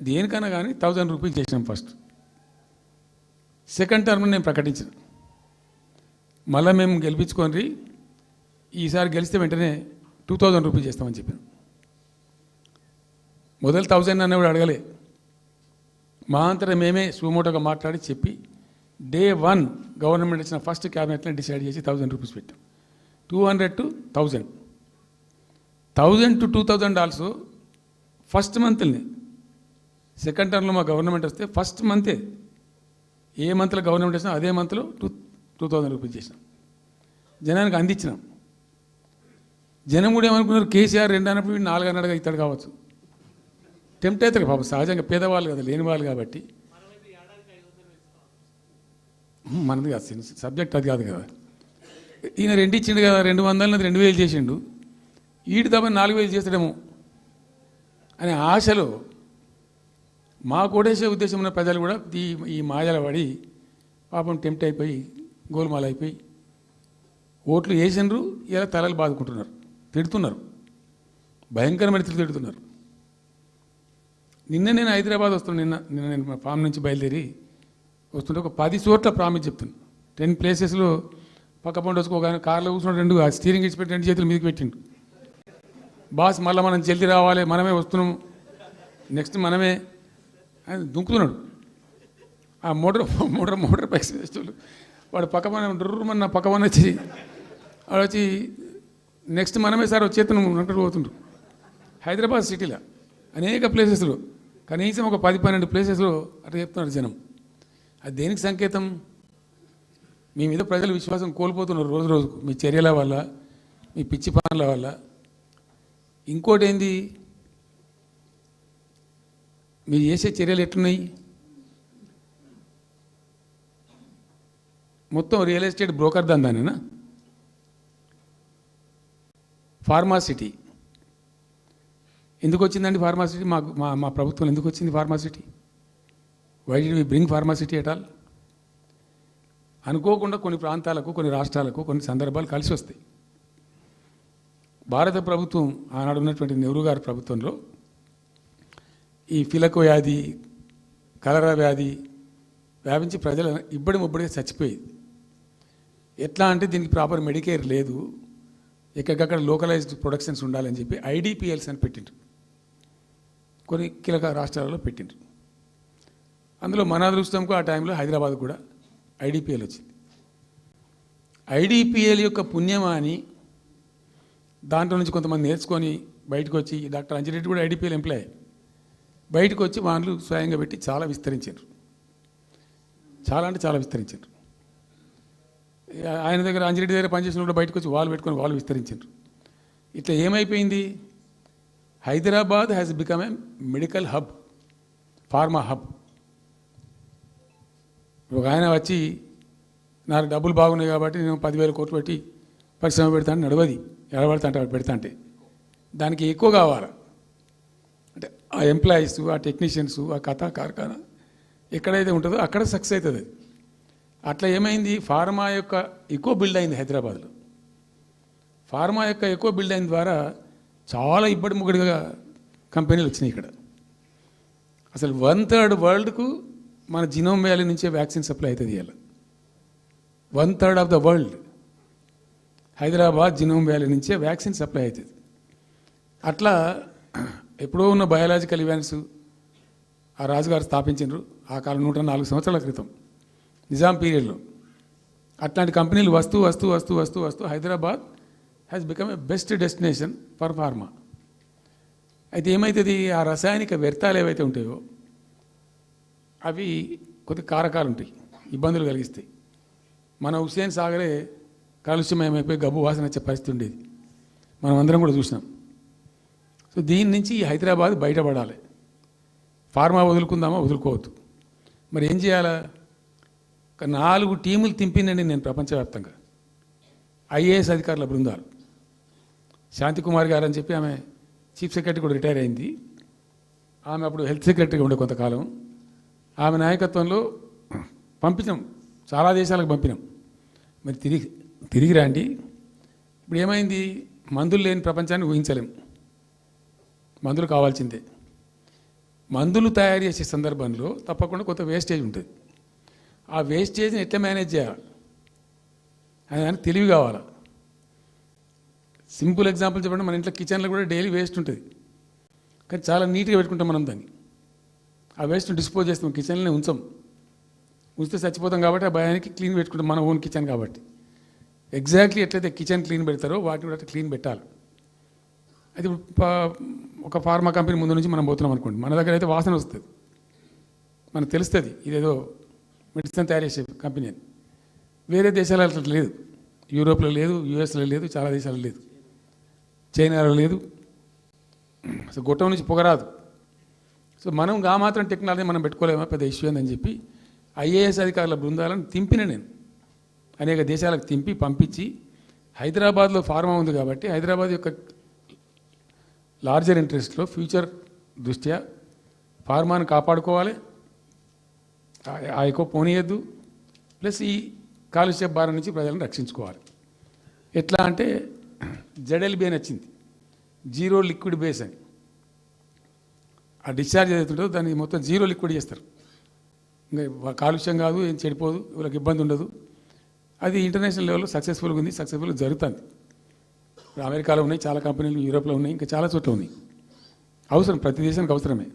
దేనికన్నా కానీ 1000 రూపీస్ చేసినాం ఫస్ట్. సెకండ్ టర్మ్ నేను ప్రకటించిన, మళ్ళీ మేము గెలిపించుకొని ఈసారి గెలిస్తే వెంటనే 2000 రూపీస్ చేస్తామని చెప్పాను. మొదలు 1000 అన్న కూడా అడగలే, మా అంతటా మేమే సుమోటోగా మాట్లాడి చెప్పి డే 1 గవర్నమెంట్ ఇచ్చిన ఫస్ట్ క్యాబినెట్లో డిసైడ్ చేసి 1000 రూపీస్ పెట్టాం. 200 to 1000, 1000 to 2000 also first మంత్ని. Second టర్మ్లో మా గవర్నమెంట్ వస్తే ఫస్ట్ మంతే, ఏ మంత్లో గవర్నమెంట్ వచ్చినా అదే మంత్లో 2000 రూపీస్ చేసినాం, జనానికి అందించినాం. జనం కూడా ఏమనుకున్నారు, కేసీఆర్ 2 అన్నప్పుడు 4 అన్నట్టుగా ఇస్తాడు కావచ్చు, టెంప్ట్ అవుతారు పాపం, సహజంగా పేదవాళ్ళు కదా, లేని వాళ్ళు కాబట్టి. మనది కాదు సబ్జెక్ట్, అది కాదు కదా. ఈయన 2 ఇచ్చిండు కదా, 200 2000 చేసిండు, ఈడు తప్ప 4000 చేస్తాడేమో అనే ఆశలో మా కోటేసే ఉద్దేశం ఉన్న ప్రజలు కూడా ఈ మాయల పడి పాపం టెంప్ట్ అయిపోయి గోల్మాల్ అయిపోయి ఓట్లు వేసినారు. ఇలా తలలు బాదుకుంటున్నారు, తిడుతున్నారు, భయంకరమైన తిడుతున్నారు. నిన్న నేను హైదరాబాద్ వస్తున్నాను, నిన్న నేను మా ఫామ్ నుంచి బయలుదేరి వస్తుంటే ఒక 10 చోట్ల ప్రామిస్ చెప్తున్నాను. 10 ప్లేసెస్లో పక్క పండు వచ్చుకోగానే కార్లో కూర్చున్నాడు, 2 స్టీరింగ్ ఇచ్చిపెట్టి 2 చేతులు మీదకి పెట్టిండు. బాస్ మళ్ళీ మనం జల్దీ రావాలి, మనమే వస్తున్నాము, నెక్స్ట్ మనమే అని దుంకుతున్నాడు. ఆ మోటార్ బైక్స్ వేసేవాళ్ళు వాడు పక్కన డుర్రమన్న పక్కన వచ్చి వాడు వచ్చి నెక్స్ట్ మనమే సార్ వచ్చేతను అంటారు పోతుండ్రు. హైదరాబాద్ సిటీలో అనేక ప్లేసెస్లో కనీసం ఒక 10-12 ప్లేసెస్లో అట్లా చెప్తున్నారు జనం. అది దేనికి సంకేతం? మీ మీద ప్రజలు విశ్వాసం కోల్పోతున్నారు రోజు రోజుకు, మీ చర్యల వల్ల, మీ పిచ్చి పనుల వల్ల. ఇంకోటి ఏంది, మీరు చేసే చర్యలు ఎట్లున్నాయి? మొత్తం రియల్ ఎస్టేట్ బ్రోకర్ దందానేనా? ఫార్మాసిటీ ఎందుకు వచ్చిందండి? ఫార్మాసిటీ మా ప్రభుత్వం ఎందుకు వచ్చింది Pharma City? Why do we bring Pharma City at all? అనుకోకుండా కొన్ని ప్రాంతాలకు, కొన్ని రాష్ట్రాలకు కొన్ని సందర్భాలు కలిసి వస్తాయి. భారత ప్రభుత్వం ఆనాడు ఉన్నటువంటి నెహ్రూ గారి ప్రభుత్వంలో ఈ ఫిలకు వ్యాధి, కలరా వ్యాధి వ్యాపించి ప్రజలు ముబ్బడిగా చచ్చిపోయేది. ఎట్లా అంటే దీనికి ప్రాపర్ మెడికేర్ లేదు, ఎక్కడికక్కడ లోకలైజ్డ్ ప్రొడక్షన్స్ ఉండాలని చెప్పి ఐడిపిఎల్స్ అని పెట్టిండ్రు, కొన్ని కీలక రాష్ట్రాలలో పెట్టిండ్రు. అందులో మన అదృష్టంకు ఆ టైంలో హైదరాబాద్ కూడా ఐడిపిఎల్ వచ్చింది. ఐడిపిఎల్ యొక్క పుణ్యమా అని దాంట్లో నుంచి కొంతమంది నేర్చుకొని బయటకు వచ్చి, డాక్టర్ అంజిరెడ్డి కూడా ఐడిపిఎల్ ఎంప్లాయ్, బయటకు వచ్చి వాళ్ళు స్వయంగా పెట్టి చాలా విస్తరించారు, చాలా అంటే చాలా విస్తరించారు. ఆయన దగ్గర అంజిరెడ్డి దగ్గర పనిచేసిన కూడా బయటకు వచ్చి వాళ్ళు పెట్టుకొని వాళ్ళు విస్తరించారు. ఇట్లా ఏమైపోయింది, Hyderabad has become a medical hub, pharma hub. ఒక ఆయన వచ్చి నాకు డబ్బులు బాగున్నాయి కాబట్టి నేను 10,000 కోట్లు పెట్టి పరిశ్రమ పెడతాను, నడవది, ఎడబడతా అంటే పెడతా అంటే దానికి ఎక్కువ కావాలి. అంటే ఆ ఎంప్లాయీస్, ఆ టెక్నీషియన్స్, ఆ కథ కార్ఖానా ఎక్కడైతే ఉంటుందో అక్కడ సక్సెస్ అవుతుంది. అట్లా ఏమైంది, ఫార్మా యొక్క ఎక్కువ బిల్డ్ అయింది హైదరాబాద్లో. ఫార్మా యొక్క ఎక్కువ బిల్డ్ అయిన ద్వారా చాలా ఇబ్బడి ముగ్గడిగా కంపెనీలు వచ్చినాయి ఇక్కడ. అసలు 1/3 వరల్డ్కు మన జినోమ్ వ్యాలీ నుంచే వ్యాక్సిన్ సప్లై అవుతుంది. ఇలా 1/3 of the world Hyderabad genome valley నుంచే వ్యాక్సిన్ సప్లై అవుతుంది. అట్లా ఎప్పుడో ఉన్న బయాలజికల్ ఈవెంట్స్ ఆ రాజుగారు స్థాపించారు ఆ కాలం 104 సంవత్సరాల క్రితం నిజాం పీరియడ్లో. అట్లాంటి కంపెనీలు వస్తూ వస్తూ వస్తూ వస్తూ వస్తూ Hyderabad has become a best destination for pharma. అయితే ఏమవుతుంది, ఆ రసాయనిక వ్యర్థాలు ఏవైతే ఉంటాయో అవి కొద్ది కారకాలు ఉంటాయి, ఇబ్బందులు కలిగిస్తాయి. మన హుస్సేన్ సాగరే కాలుష్యమయమైపోయి గబ్బు వాసన వచ్చే పరిస్థితి ఉండేది, మనం అందరం కూడా చూసినాం. సో దీని నుంచి హైదరాబాద్ బయటపడాలి. ఫార్మా వదులుకుందామా, వదులుకోవద్దు. మరి ఏం చేయాలా? 4 టీములు తింపినండి నేను ప్రపంచవ్యాప్తంగా, ఐఏఎస్ అధికారుల బృందాలు. శాంతికుమార్ గారు అని చెప్పి ఆమె చీఫ్ సెక్రటరీ కూడా రిటైర్ అయింది, ఆమె అప్పుడు హెల్త్ సెక్రటరీగా ఉండే కొంతకాలం. ఆమె నాయకత్వంలో పంపించాం, చాలా దేశాలకు పంపినాం. మరి తిరిగి రండి. ఇప్పుడు ఏమైంది, మందులు లేని ప్రపంచాన్ని ఊహించలేం, మందులు కావాల్సిందే. మందులు తయారు చేసే సందర్భంలో తప్పకుండా కొంత వేస్టేజ్ ఉంటుంది. ఆ వేస్టేజ్ని ఎట్లా మేనేజ్ చేయాలి అని దానికి తెలివి కావాలి. సింపుల్ ఎగ్జాంపుల్ చెప్పండి, మన ఇంట్లో కిచెన్లో కూడా డైలీ వేస్ట్ ఉంటుంది, కానీ చాలా నీట్గా పెట్టుకుంటాం మనం దాన్ని. ఆ వేస్ట్ని డిస్పోజ్ చేస్తాం, కిచెన్లోనే ఉంచితే చచ్చిపోతాం కాబట్టి ఆ భయానికి క్లీన్ పెట్టుకుంటాం, మన ఓన్ కిచెన్ కాబట్టి. ఎగ్జాక్ట్లీ ఎట్లయితే కిచెన్ క్లీన్ పెడతారో వాటిని కూడా క్లీన్ పెట్టాలి. అది ఒక ఫార్మా కంపెనీ ముందు నుంచి మనం పోతున్నాం అనుకోండి, మన దగ్గర అయితే వాసన వస్తుంది, మనకు తెలుస్తుంది ఇదేదో మెడిసిన్ తయారు చేసే కంపెనీ అని. వేరే దేశాలలో అట్లా లేదు, యూరోప్లో లేదు, యూఎస్లో లేదు, చాలా దేశాల్లో లేదు, చైనాలో లేదు, అసలు గొట్టం నుంచి పొగరాదు. సో మనం ఆ మాత్రం టెక్నాలజీ మనం పెట్టుకోలేమా, పెద్ద ఇష్యూ అని చెప్పి ఐఏఎస్ అధికారుల బృందాలను తింపిన నేను అనేక దేశాలకు తింపి పంపించి, హైదరాబాద్లో ఫార్మా ఉంది కాబట్టి హైదరాబాద్ యొక్క లార్జర్ ఇంట్రెస్ట్లో ఫ్యూచర్ దృష్ట్యా ఫార్మాను కాపాడుకోవాలి, ఆ ఎక్కువ పోనీయద్దు, ప్లస్ ఈ కాలుష్య భారం నుంచి ప్రజలను రక్షించుకోవాలి. ఎట్లా అంటే జెడ్ఎల్బి అని వచ్చింది, జీరో లిక్విడ్ బేస్ అని. ఆ డిశ్చార్జ్ ఏదైతుందో దాన్ని మొత్తం జీరో లిక్విడ్ చేస్తారు, ఇంకా కాలుష్యం కాదు, ఏం చెడిపోదు, వీళ్ళకి ఇబ్బంది ఉండదు. అది ఇంటర్నేషనల్ లెవెల్లో సక్సెస్ఫుల్గా ఉంది, సక్సెస్ఫుల్గా జరుగుతుంది. ఇప్పుడు అమెరికాలో ఉన్నాయి చాలా కంపెనీలు, యూరోప్లో ఉన్నాయి, ఇంకా చాలా చోట్ల ఉన్నాయి. అవసరం, ప్రతి దేశానికి అవసరమే.